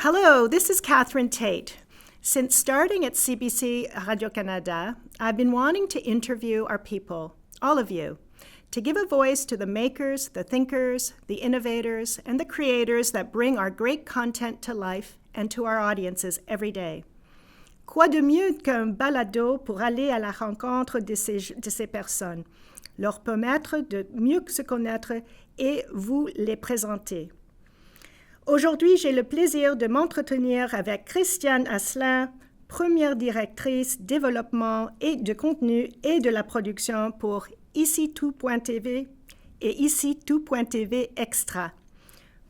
Hello, this is Catherine Tait. Since starting at CBC Radio-Canada, I've been wanting to interview our people, all of you, to give a voice to the makers, the thinkers, the innovators, and the creators that bring our great content to life and to our audiences every day. Quoi de mieux qu'un balado pour aller à la rencontre de ces personnes, leur permettre de mieux se connaître et vous les présenter. Aujourd'hui, j'ai le plaisir de m'entretenir avec Christiane Asselin, première directrice développement et de contenu et de la production pour Ici Tout.tv et Ici Tout.tv Extra.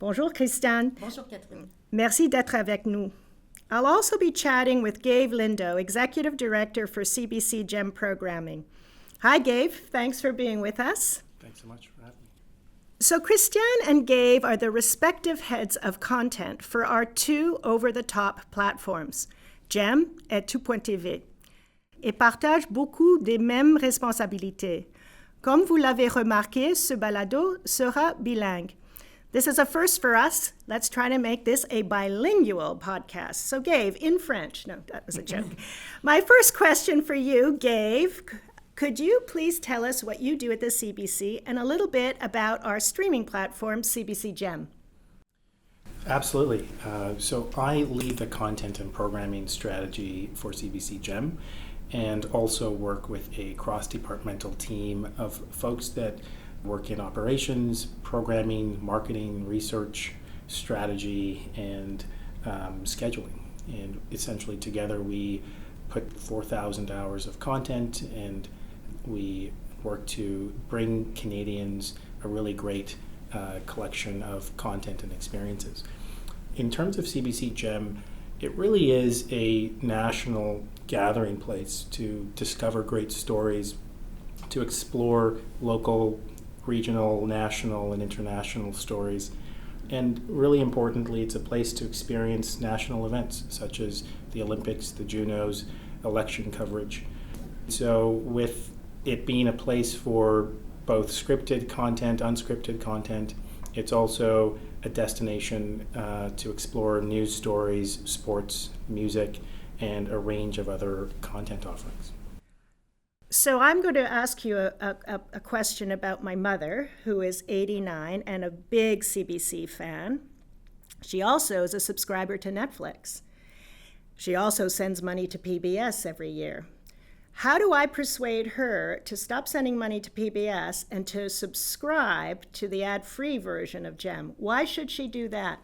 Bonjour Christiane. Bonjour Catherine. Merci d'être avec nous. I'll also be chatting with Gabe Lindo, Executive Director for CBC GEM Programming. Hi Gabe, thanks for being with us. Thanks so much for having me. So Christiane and Gabe are the respective heads of content for our two over-the-top platforms, GEM et Tout.tv, et partagent beaucoup des mêmes responsabilités. Comme vous l'avez remarqué, ce balado sera bilingue. This is a first for us. Let's try to make this a bilingual podcast. So Gabe, in French. No, that was a joke. My first question for you, Gabe, could you please tell us what you do at the CBC and a little bit about our streaming platform, CBC GEM? Absolutely. So I lead the content and programming strategy for CBC GEM and also work with a cross-departmental team of folks that work in operations, programming, marketing, research, strategy, and scheduling. And essentially together we put 4,000 hours of content and we work to bring Canadians a really great collection of content and experiences. In terms of CBC GEM, it really is a national gathering place to discover great stories, to explore local, regional, national, and international stories. And really importantly, it's a place to experience national events such as the Olympics, the Junos, election coverage. So with it being a place for both scripted content, unscripted content, it's also a destination to explore news stories, sports, music, and a range of other content offerings. So I'm going to ask you a question about my mother, who is 89 and a big CBC fan. She also is a subscriber to Netflix. She also sends money to PBS every year. How do I persuade her to stop sending money to PBS and to subscribe to the ad-free version of GEM? Why should she do that?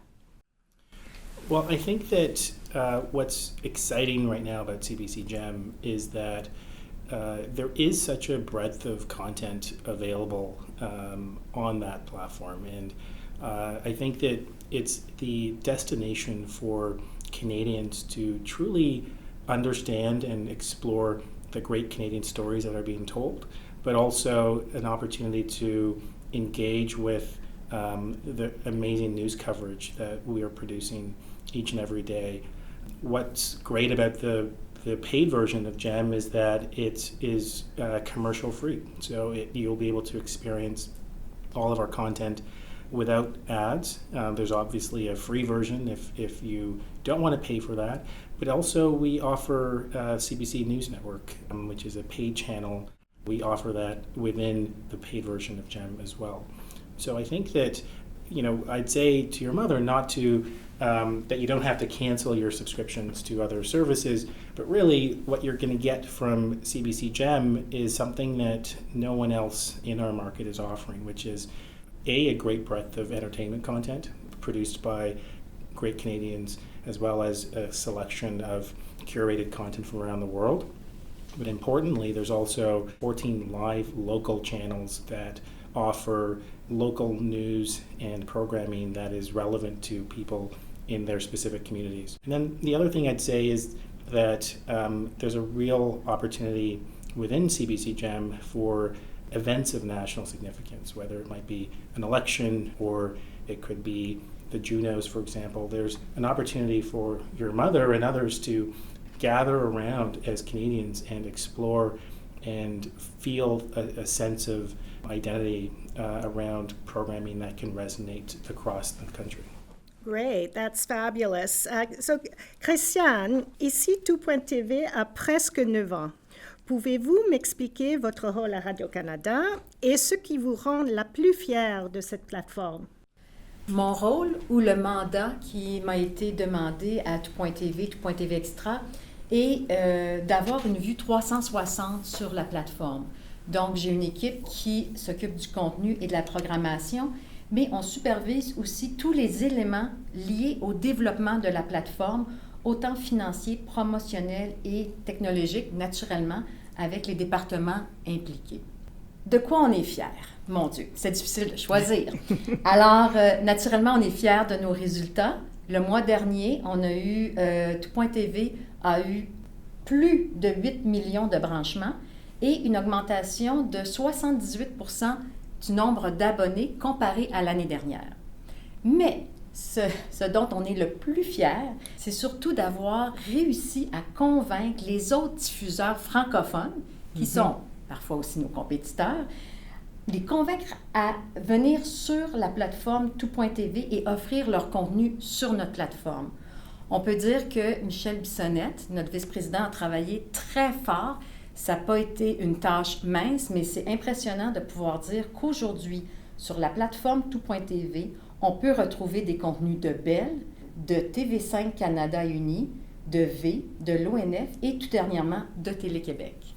Well, I think that what's exciting right now about CBC GEM is that there is such a breadth of content available on that platform. And I think that it's the destination for Canadians to truly understand and explore the great Canadian stories that are being told, but also an opportunity to engage with the amazing news coverage that we are producing each and every day. What's great about the paid version of GEM is that it is commercial free. So you'll be able to experience all of our content without ads. There's obviously a free version if you don't want to pay for that. But also we offer CBC News Network, which is a paid channel. We offer that within the paid version of GEM as well. So I think that, I'd say to your mother not to, that you don't have to cancel your subscriptions to other services, but really what you're going to get from CBC GEM is something that no one else in our market is offering, which is a great breadth of entertainment content produced by great Canadians, as well as a selection of curated content from around the world. But importantly, there's also 14 live local channels that offer local news and programming that is relevant to people in their specific communities. And then the other thing I'd say is that there's a real opportunity within CBC GEM for events of national significance, whether it might be an election or it could be the Junos, for example. There's an opportunity for your mother and others to gather around as Canadians and explore and feel a sense of identity around programming that can resonate across the country. Great, that's fabulous. So, Christiane, ici Tout.tv a presque 9 ans. Pouvez-vous m'expliquer votre rôle à Radio-Canada et ce qui vous rend la plus fière de cette plateforme? Mon rôle ou le mandat qui m'a été demandé à Tout.tv, Tout.tv Extra, est d'avoir une vue 360 sur la plateforme. Donc, j'ai une équipe qui s'occupe du contenu et de la programmation, mais on supervise aussi tous les éléments liés au développement de la plateforme, autant financier, promotionnel et technologique, naturellement, avec les départements impliqués. De quoi on est fier? Mon Dieu, c'est difficile de choisir. Alors, naturellement, on est fiers de nos résultats. Le mois dernier, on a eu, Tout.tv a eu plus de 8 millions de branchements et une augmentation de 78 % du nombre d'abonnés comparé à l'année dernière. Mais ce dont on est le plus fier, c'est surtout d'avoir réussi à convaincre les autres diffuseurs francophones, qui sont parfois aussi nos compétiteurs, les convaincre à venir sur la plateforme Tout.tv et offrir leur contenu sur notre plateforme. On peut dire que Michel Bissonnette, notre vice-président, a travaillé très fort. Ça n'a pas été une tâche mince, mais c'est impressionnant de pouvoir dire qu'aujourd'hui, sur la plateforme Tout.tv, on peut retrouver des contenus de Bell, de TV5 Canada Uni, de V, de l'ONF et tout dernièrement de Télé-Québec.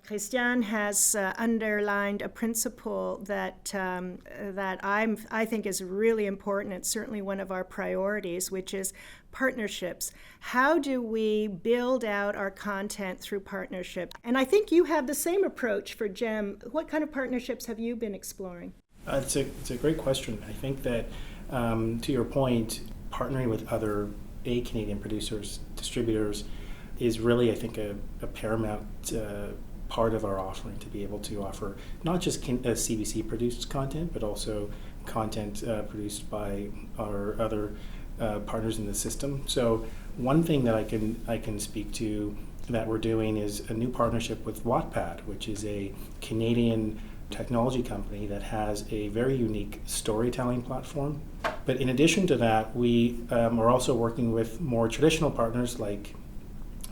Christiane has underlined a principle that I think is really important. It's certainly one of our priorities, which is partnerships. How do we build out our content through partnership? And I think you have the same approach for GEM. What kind of partnerships have you been exploring? It's a great question. I think that, to your point, partnering with other Canadian producers, distributors, is really, I think, a paramount part of our offering, to be able to offer not just CBC produced content, but also content produced by our other partners in the system. So one thing that I can speak to that we're doing is a new partnership with Wattpad, which is a Canadian technology company that has a very unique storytelling platform. But in addition to that, we are also working with more traditional partners like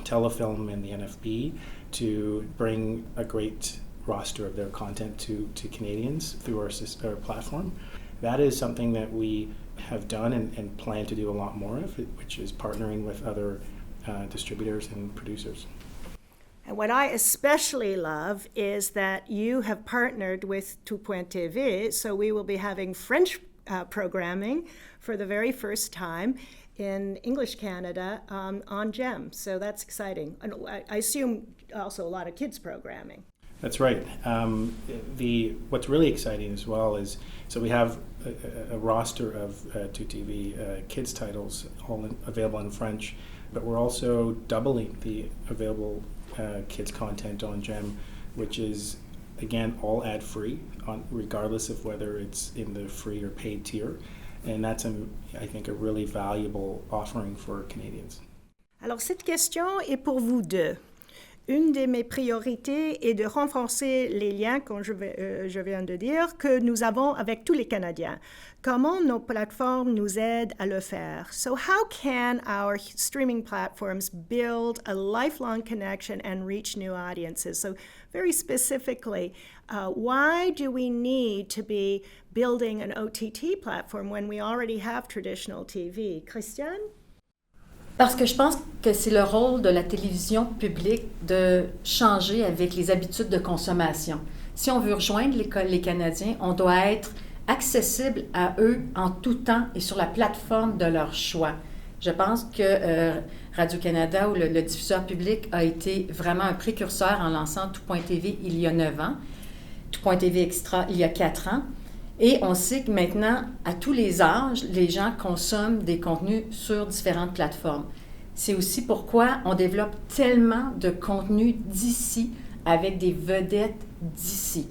Telefilm and the NFB to bring a great roster of their content to Canadians through our platform. That is something that we have done and plan to do a lot more of, which is partnering with other distributors and producers. And what I especially love is that you have partnered with Tout.tv, so we will be having French programming for the very first time in English Canada on GEM. So that's exciting. And I assume also a lot of kids programming. That's right. What's really exciting as well is, so we have a roster of Tout.tv kids titles all available in French, but we're also doubling the available kids content on GEM, which is, again, all ad-free, regardless of whether it's in the free or paid tier. And that's, I think, a really valuable offering for Canadians. Alors, cette question est pour vous deux. Une de mes priorités est de renforcer les liens, comme je viens de dire, que nous avons avec tous les Canadiens. Comment nos plateformes nous aident à le faire? So how can our streaming platforms build a lifelong connection and reach new audiences? So very specifically, why do we need to be building an OTT platform when we already have traditional TV? Christiane? Parce que je pense que c'est le rôle de la télévision publique de changer avec les habitudes de consommation. Si on veut rejoindre les Canadiens, on doit être accessible à eux en tout temps et sur la plateforme de leur choix. Je pense que Radio-Canada ou le diffuseur public a été vraiment un précurseur en lançant Tout.tv il y a 9 ans, Tout.tv Extra il y a 4 ans. Et on sait que maintenant, à tous les âges, les gens consomment des contenus sur différentes plateformes. C'est aussi pourquoi on développe tellement de contenus d'ici avec des vedettes d'ici.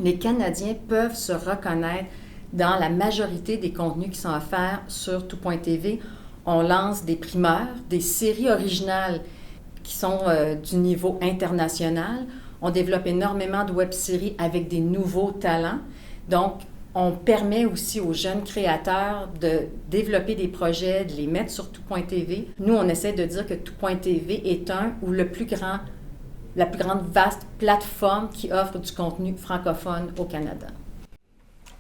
Les Canadiens peuvent se reconnaître dans la majorité des contenus qui sont offerts sur Tout.tv. On lance des primeurs, des séries originales qui sont du niveau international. On développe énormément de web-séries avec des nouveaux talents. Donc, on permet aussi aux jeunes créateurs de développer des projets, de les mettre sur Tout.tv. Nous, on essaie de dire que Tout.tv est la plus grande vaste plateforme qui offre du contenu francophone au Canada.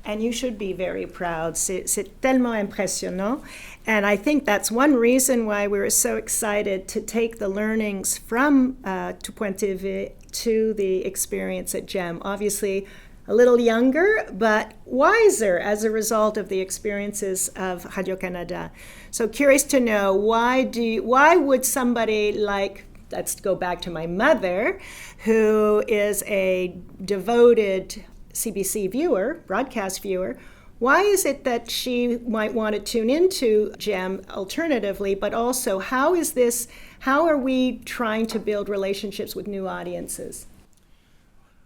And you should be very proud. C'est tellement impressionnant. And I think that's one reason why we were so excited to take the learnings from Tout.tv to the experience at GEM. Obviously, a little younger, but wiser as a result of the experiences of Radio-Canada. So curious to know, why would somebody like, let's go back to my mother, who is a devoted CBC viewer, broadcast viewer, why is it that she might want to tune into GEM alternatively, but also how are we trying to build relationships with new audiences?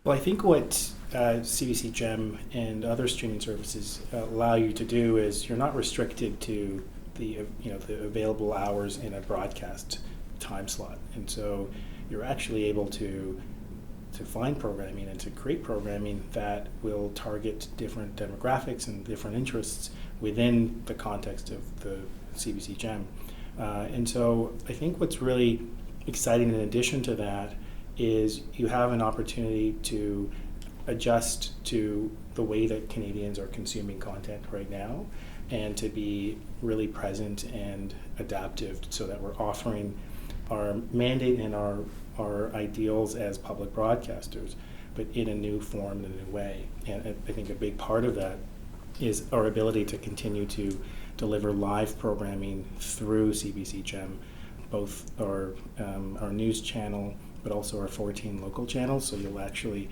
Well, I think what CBC GEM and other streaming services allow you to do is you're not restricted to the available hours in a broadcast time slot, and so you're actually able to find programming and to create programming that will target different demographics and different interests within the context of the CBC GEM. And so I think what's really exciting in addition to that is you have an opportunity to adjust to the way that Canadians are consuming content right now and to be really present and adaptive so that we're offering our mandate and our ideals as public broadcasters, but in a new form, in a new way. And I think a big part of that is our ability to continue to deliver live programming through CBC GEM, both our news channel, but also our 14 local channels. So you'll actually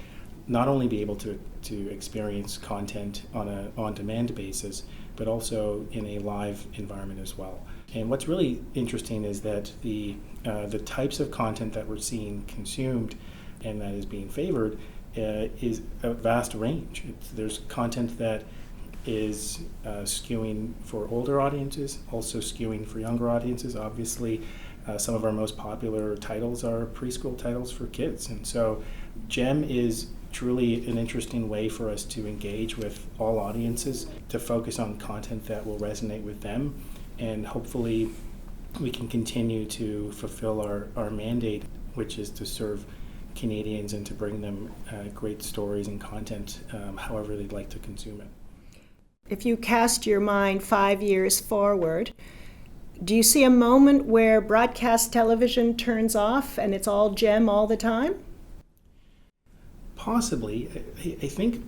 not only be able to experience content on an on-demand basis, but also in a live environment as well. And what's really interesting is that the types of content that we're seeing consumed and that is being favored is a vast range. There's content that is skewing for older audiences, also skewing for younger audiences. Obviously, some of our most popular titles are preschool titles for kids. And so GEM is truly an interesting way for us to engage with all audiences, to focus on content that will resonate with them, and hopefully we can continue to fulfill our mandate, which is to serve Canadians and to bring them great stories and content however they'd like to consume it. If you cast your mind 5 years forward, do you see a moment where broadcast television turns off and it's all GEM all the time? Possibly. I think,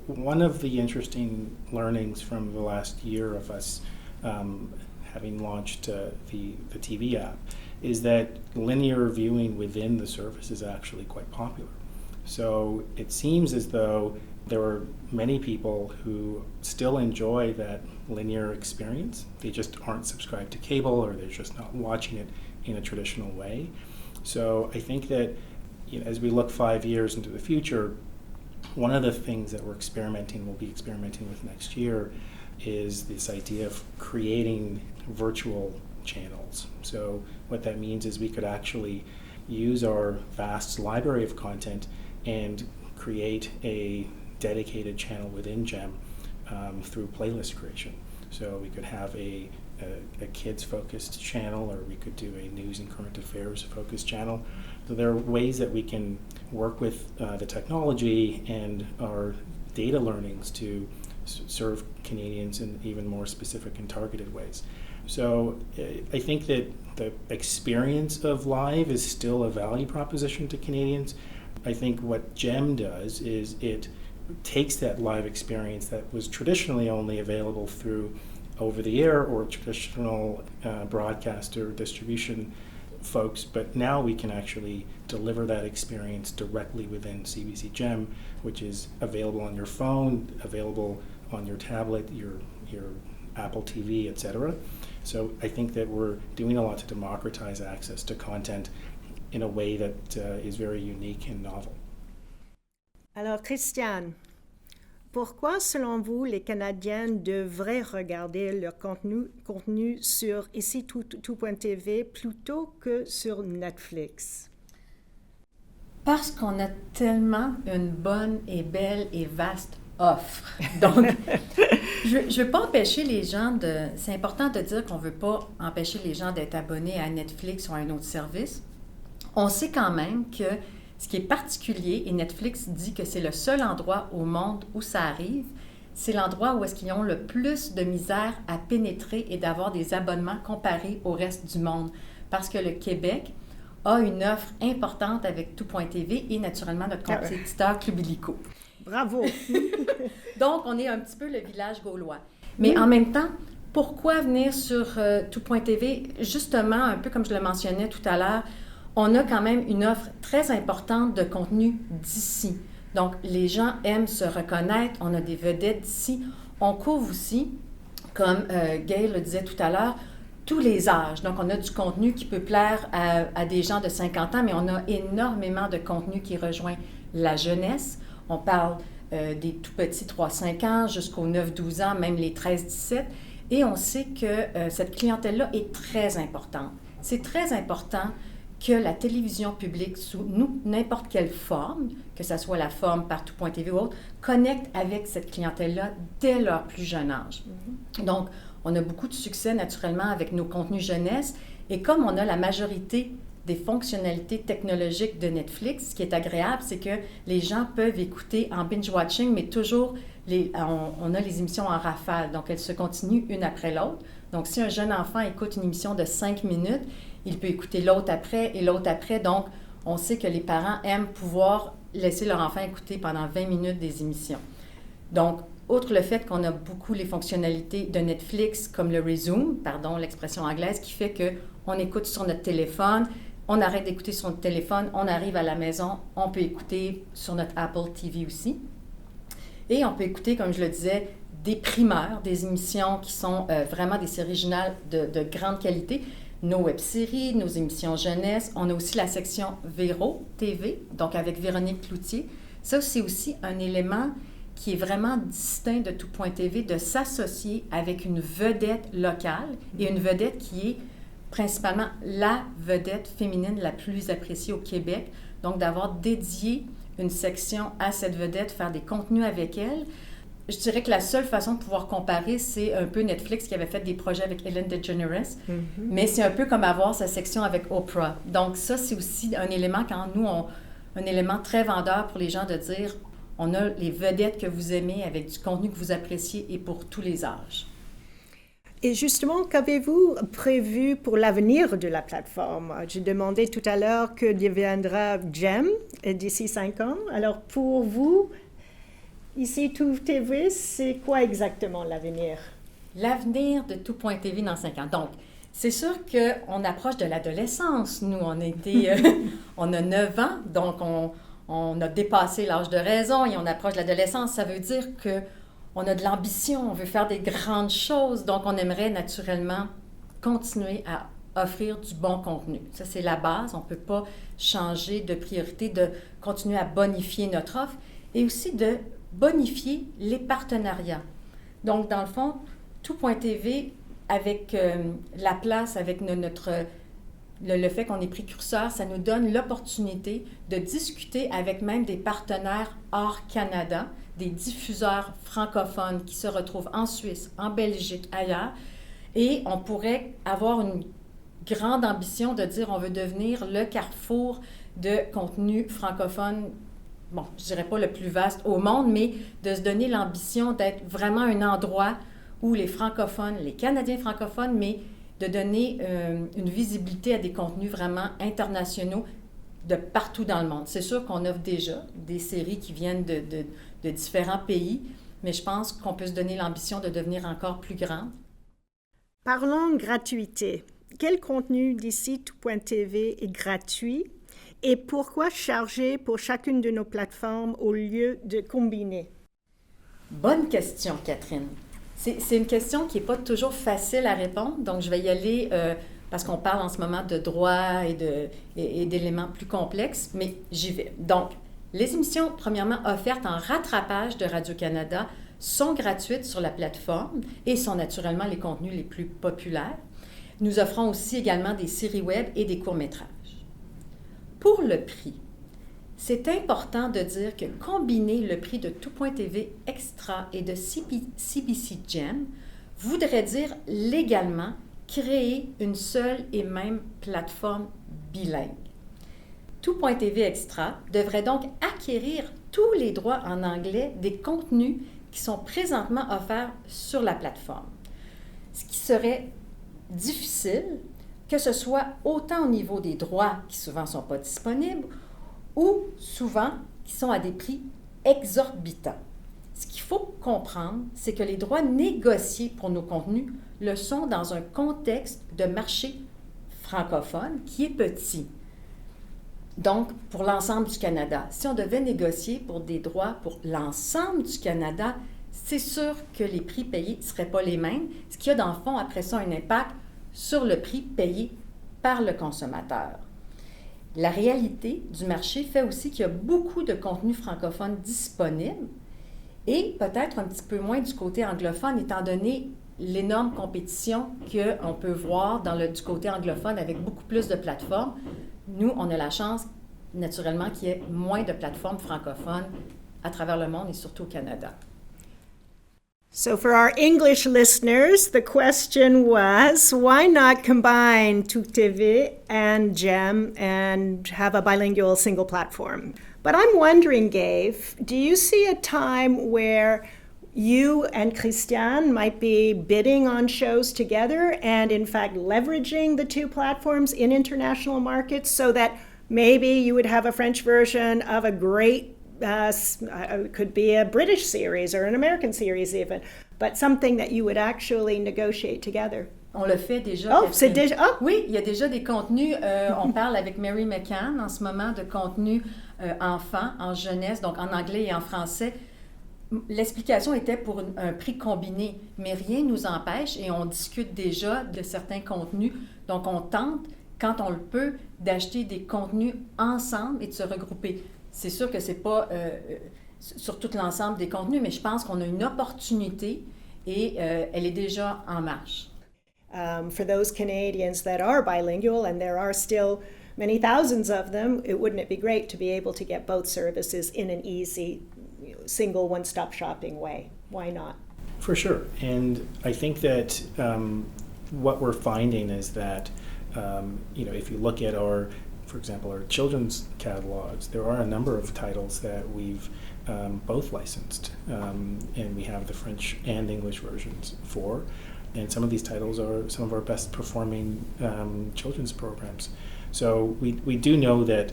one of the interesting learnings from the last year of us having launched the TV app is that linear viewing within the service is actually quite popular. So it seems as though there are many people who still enjoy that linear experience. They just aren't subscribed to cable, or they're just not watching it in a traditional way. So I think that as we look 5 years into the future, one of the things that we'll be experimenting with next year is this idea of creating virtual channels. So what that means is we could actually use our vast library of content and create a dedicated channel within GEM through playlist creation. So we could have a kids-focused channel, or we could do a news and current affairs-focused channel. So there are ways that we can work with the technology and our data learnings to serve Canadians in even more specific and targeted ways. So I think that the experience of live is still a value proposition to Canadians. I think what GEM does is it takes that live experience that was traditionally only available through over-the-air or traditional broadcaster distribution folks, but now we can actually deliver that experience directly within CBC GEM, which is available on your phone, available on your tablet, your Apple TV, etc. So I think that we're doing a lot to democratize access to content in a way that is very unique and novel. Alors, Christiane, pourquoi, selon vous, les Canadiens devraient regarder leur contenu sur ici Tout.tv plutôt que sur Netflix? Parce qu'on a tellement une bonne et belle et vaste offre. Donc, je ne veux pas empêcher les gens de... C'est important de dire qu'on ne veut pas empêcher les gens d'être abonnés à Netflix ou à un autre service. On sait quand même que ce qui est particulier, et Netflix dit que c'est le seul endroit au monde où ça arrive, c'est l'endroit où est-ce qu'ils ont le plus de misère à pénétrer et d'avoir des abonnements comparés au reste du monde. Parce que le Québec a une offre importante avec Tout.tv et naturellement notre compétiteur Club Illico. Bravo! Donc, on est un petit peu le village gaulois. Mais en même temps, pourquoi venir sur Tout.tv? Justement, un peu comme je le mentionnais tout à l'heure, on a quand même une offre très importante de contenu d'ici. Donc, les gens aiment se reconnaître, on a des vedettes d'ici. On couvre aussi, comme Gail le disait tout à l'heure, tous les âges. Donc, on a du contenu qui peut plaire à des gens de 50 ans, mais on a énormément de contenu qui rejoint la jeunesse. On parle des tout petits 3-5 ans jusqu'aux 9-12 ans, même les 13-17. Et on sait que cette clientèle-là est très importante. C'est très important que la télévision publique, sous n'importe quelle forme, que ce soit la forme par Tout.tv ou autre, connecte avec cette clientèle-là dès leur plus jeune âge. Donc, on a beaucoup de succès naturellement avec nos contenus jeunesse. Et comme on a la majorité des fonctionnalités technologiques de Netflix, ce qui est agréable, c'est que les gens peuvent écouter en binge-watching, mais toujours, on a les émissions en rafale. Donc, elles se continuent une après l'autre. Donc, si un jeune enfant écoute une émission de 5 minutes, il peut écouter l'autre après et l'autre après. Donc, on sait que les parents aiment pouvoir laisser leur enfant écouter pendant 20 minutes des émissions. Donc, outre le fait qu'on a beaucoup les fonctionnalités de Netflix, comme le resume, pardon, l'expression anglaise, qui fait qu'on écoute sur notre téléphone, on arrête d'écouter sur notre téléphone, on arrive à la maison, on peut écouter sur notre Apple TV aussi. Et on peut écouter, comme je le disais, des primeurs, des émissions qui sont vraiment des séries originales de grande qualité, nos web-séries, nos émissions jeunesse. On a aussi la section Véro TV, donc avec Véronique Cloutier. Ça, c'est aussi un élément qui est vraiment distinct de Tout.tv, de s'associer avec une vedette locale et une vedette qui est principalement la vedette féminine la plus appréciée au Québec. Donc, d'avoir dédié une section à cette vedette, faire des contenus avec elle. Je dirais que la seule façon de pouvoir comparer, c'est un peu Netflix qui avait fait des projets avec Ellen DeGeneres, mais c'est un peu comme avoir sa section avec Oprah. Donc ça, c'est aussi un élément, quand nous, un élément très vendeur pour les gens de dire, on a les vedettes que vous aimez avec du contenu que vous appréciez et pour tous les âges. Et justement, qu'avez-vous prévu pour l'avenir de la plateforme? J'ai demandé tout à l'heure que deviendra GEM d'ici 5 ans. Alors pour vous, ici, Tout.tv, c'est quoi exactement l'avenir? L'avenir de Tout.tv dans 5 ans. Donc, c'est sûr qu'on approche de l'adolescence. Nous, on a 9 ans, donc on a dépassé l'âge de raison et on approche de l'adolescence. Ça veut dire qu'on a de l'ambition, on veut faire des grandes choses, donc on aimerait naturellement continuer à offrir du bon contenu. Ça, c'est la base. On ne peut pas changer de priorité, de continuer à bonifier notre offre et aussi de bonifier les partenariats. Donc, dans le fond, Tout.tv, avec la place, avec le fait qu'on est précurseur, ça nous donne l'opportunité de discuter avec même des partenaires hors Canada, des diffuseurs francophones qui se retrouvent en Suisse, en Belgique, ailleurs. Et on pourrait avoir une grande ambition de dire on veut devenir le carrefour de contenu francophone. Bon, je dirais pas le plus vaste au monde, mais de se donner l'ambition d'être vraiment un endroit où les francophones, les Canadiens francophones, mais de donner une visibilité à des contenus vraiment internationaux de partout dans le monde. C'est sûr qu'on offre déjà des séries qui viennent de différents pays, mais je pense qu'on peut se donner l'ambition de devenir encore plus grand. Parlons gratuité. Quel contenu d'ici Tout.tv est gratuit? Et pourquoi charger pour chacune de nos plateformes au lieu de combiner? Bonne question, Catherine. C'est une question qui n'est pas toujours facile à répondre, donc je vais y aller parce qu'on parle en ce moment de droits et d'éléments plus complexes, mais j'y vais. Donc, les émissions, premièrement, offertes en rattrapage de Radio-Canada sont gratuites sur la plateforme et sont naturellement les contenus les plus populaires. Nous offrons aussi également des séries web et des courts-métrages. Pour le prix, C'est important de dire que combiner le prix de Tout.tv Extra et de CBC Gem voudrait dire légalement créer une seule et même plateforme bilingue. Tout.tv Extra devrait donc acquérir tous les droits en anglais des contenus qui sont présentement offerts sur la plateforme. Ce qui serait difficile, que ce soit autant au niveau des droits qui souvent ne sont pas disponibles ou souvent qui sont à des prix exorbitants. Ce qu'il faut comprendre, c'est que les droits négociés pour nos contenus le sont dans un contexte de marché francophone qui est petit. Donc, pour l'ensemble du Canada. Si on devait négocier pour des droits pour l'ensemble du Canada, c'est sûr que les prix payés ne seraient pas les mêmes, ce qui a dans le fond, après ça, un impact sur le prix payé par le consommateur. La réalité du marché fait aussi qu'il y a beaucoup de contenus francophones disponibles et peut-être un petit peu moins du côté anglophone, étant donné l'énorme compétition qu'on peut voir du côté anglophone avec beaucoup plus de plateformes. Nous, on a la chance, naturellement, qu'il y ait moins de plateformes francophones à travers le monde et surtout au Canada. So for our English listeners, the question was, why not combine Tout.tv and Gem and have a bilingual single platform? But I'm wondering, Gabe, do you see a time where you and Christiane might be bidding on shows together and in fact leveraging the two platforms in international markets so that maybe you would have a French version of a great could be a British series or an American series even, but something that you would actually negotiate together. On le fait déjà. Oh, c'est déjà. Oh. Oui, il y a déjà des contenus. On parle avec Mary McCann en ce moment de contenus enfants, en jeunesse, donc en anglais et en français. L'explication était pour un prix combiné, mais rien ne nous empêche et on discute déjà de certains contenus. Donc, on tente, quand on le peut, d'acheter des contenus ensemble et de se regrouper. C'est sûr que ce n'est pas sur tout l'ensemble des contenus, mais je pense qu'on a une opportunité et elle est déjà en marche. For those Canadians that are bilingual, and there are still many thousands of them, wouldn't it be great to be able to get both services in an easy, single, one-stop shopping way? Why not? For sure. And I think that what we're finding is that, if you look at for example, our children's catalogs, there are a number of titles that we've both licensed, and we have the French and English versions for. And some of these titles are some of our best performing children's programs. So we do know that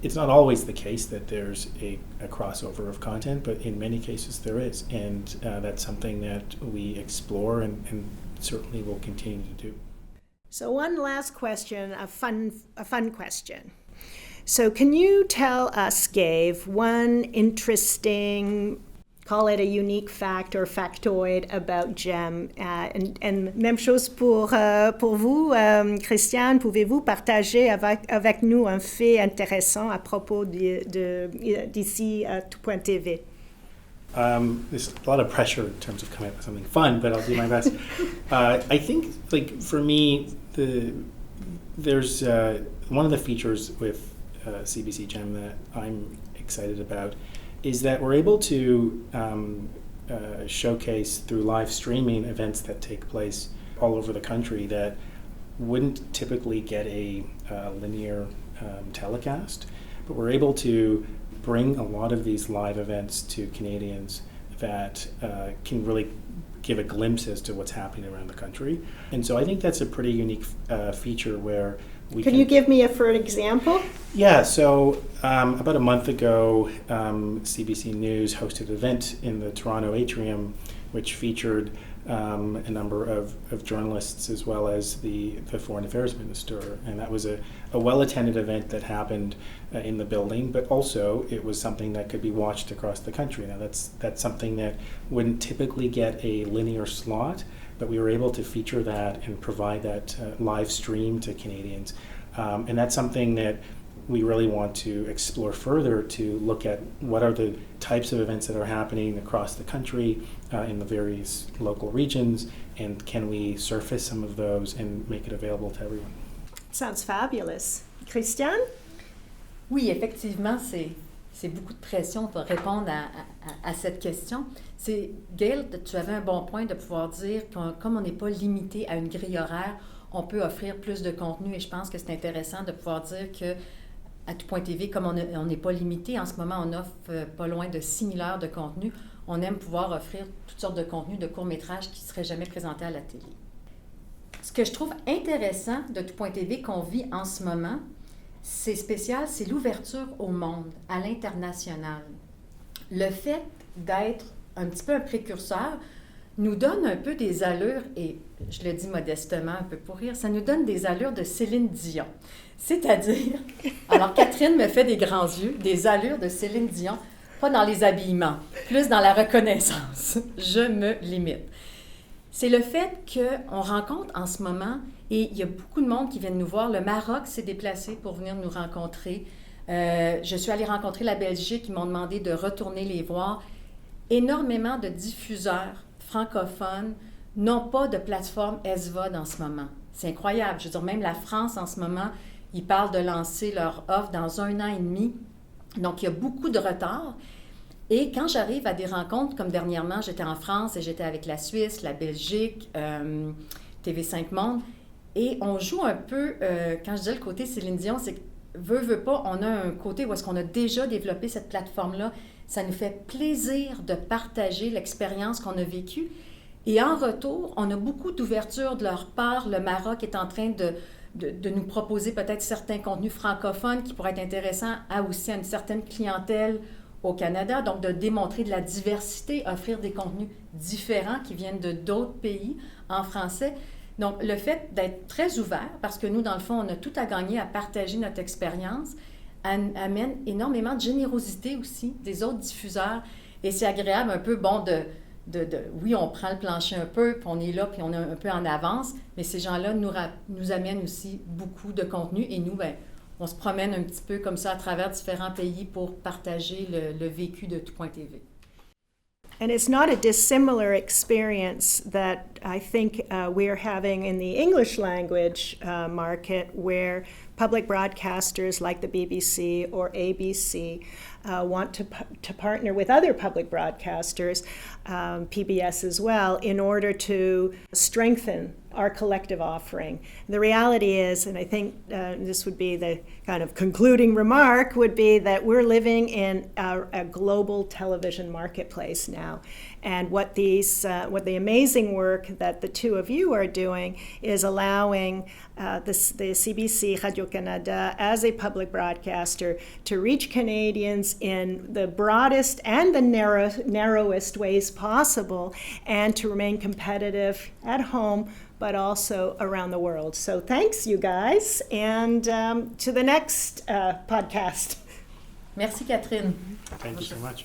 it's not always the case that there's a crossover of content, but in many cases there is. And that's something that we explore and certainly will continue to do. So one last question, a fun question. So can you tell us, Gabe, one interesting, call it a unique fact or factoid about Gem? And même chose pour vous, Christiane, pouvez-vous partager avec nous un fait intéressant à propos d'ici Tout.tv? There's a lot of pressure in terms of coming up with something fun, but I'll do my best. I think, for me, there's one of the features with CBC Gem that I'm excited about is that we're able to showcase through live streaming events that take place all over the country that wouldn't typically get a linear telecast, but we're able to bring a lot of these live events to Canadians that can really give a glimpse as to what's happening around the country. And so I think that's a pretty unique feature where we Can you give me for an example? Yeah, so about a month ago, CBC News hosted an event in the Toronto Atrium which featured a number of journalists as well as the Foreign Affairs Minister. And that was a well-attended event that happened in the building, but also it was something that could be watched across the country. Now that's something that wouldn't typically get a linear slot, but we were able to feature that and provide that live stream to Canadians. And that's something that we really want to explore further to look at what are the types of events that are happening across the country in the various local regions, and can we surface some of those and make it available to everyone. Sounds fabulous. Christiane? Oui, effectivement, c'est beaucoup de pression pour répondre à cette question. Gail, tu avais un bon point de pouvoir dire que comme on n'est pas limité à une grille horaire, on peut offrir plus de contenu et je pense que c'est intéressant de pouvoir dire que à tout.tv, comme on n'est pas limité, en ce moment, on offre pas loin de 6000 heures de contenu. On aime pouvoir offrir toutes sortes de contenus, de courts-métrages qui ne seraient jamais présentés à la télé. Ce que je trouve intéressant de tout.tv qu'on vit en ce moment, c'est spécial, c'est l'ouverture au monde, à l'international. Le fait d'être un petit peu un précurseur nous donne un peu des allures, et je le dis modestement, un peu pour rire, ça nous donne des allures de Céline Dion. C'est-à-dire, alors Catherine me fait des grands yeux, des allures de Céline Dion, pas dans les habillements, plus dans la reconnaissance. Je me limite. C'est le fait qu'on rencontre en ce moment, et il y a beaucoup de monde qui viennent nous voir. Le Maroc s'est déplacé pour venir nous rencontrer. Je suis allée rencontrer la Belgique, ils m'ont demandé de retourner les voir. Énormément de diffuseurs francophones n'ont pas de plateforme SVOD en ce moment. C'est incroyable. Je veux dire, même la France en ce moment, ils parlent de lancer leur offre dans 1 an et demi. Donc, il y a beaucoup de retard. Et quand j'arrive à des rencontres, comme dernièrement, j'étais en France et j'étais avec la Suisse, la Belgique, TV5 Monde, et on joue un peu, quand je dis le côté Céline Dion, c'est que, veut pas, on a un côté où est-ce qu'on a déjà développé cette plateforme-là. Ça nous fait plaisir de partager l'expérience qu'on a vécue. Et en retour, on a beaucoup d'ouverture de leur part. Le Maroc est en train de nous proposer peut-être certains contenus francophones qui pourraient être intéressants aussi à une certaine clientèle au Canada. Donc, de démontrer de la diversité, offrir des contenus différents qui viennent de d'autres pays en français. Donc, le fait d'être très ouvert, parce que nous, dans le fond, on a tout à gagner à partager notre expérience, amène énormément de générosité aussi des autres diffuseurs. Et c'est agréable un peu, oui, on prend le plancher un peu, puis on est là, puis on est un peu en avance, mais ces gens-là nous amènent aussi beaucoup de contenu et nous, on se promène un petit peu comme ça à travers différents pays pour partager le vécu de tout.tv. And it's not a dissimilar experience that I think we're having in the English language market, where public broadcasters like the BBC or ABC want to partner with other public broadcasters, PBS as well, in order to strengthen our collective offering. The reality is, and I think this would be the kind of concluding remark, would be that we're living in a global television marketplace now. And what the amazing work that the two of you are doing is allowing the CBC Radio-Canada as a public broadcaster to reach Canadians in the broadest and the narrowest ways possible, and to remain competitive at home but also around the world. So thanks, you guys, and to the next podcast. Merci, Catherine. Thank you so much.